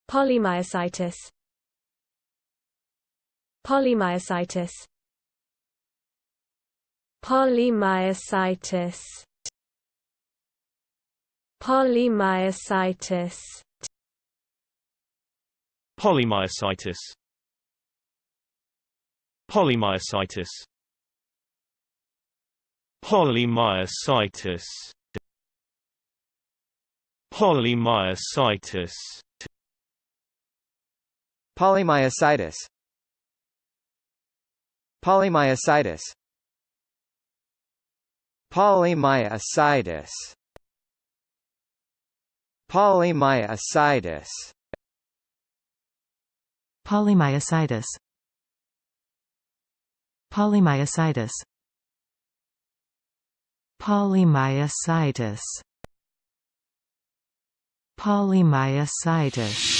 Polymyositis. Polymyositis. Polymyositis. Polymyositis. Polymyositis. Polymyositis. Polymyositis. Polymyositis. Polymyositis. Polymyositis. Polymyositis. Polymyositis. Polymyositis. Polymyositis. Polymyositis. Polymyositis.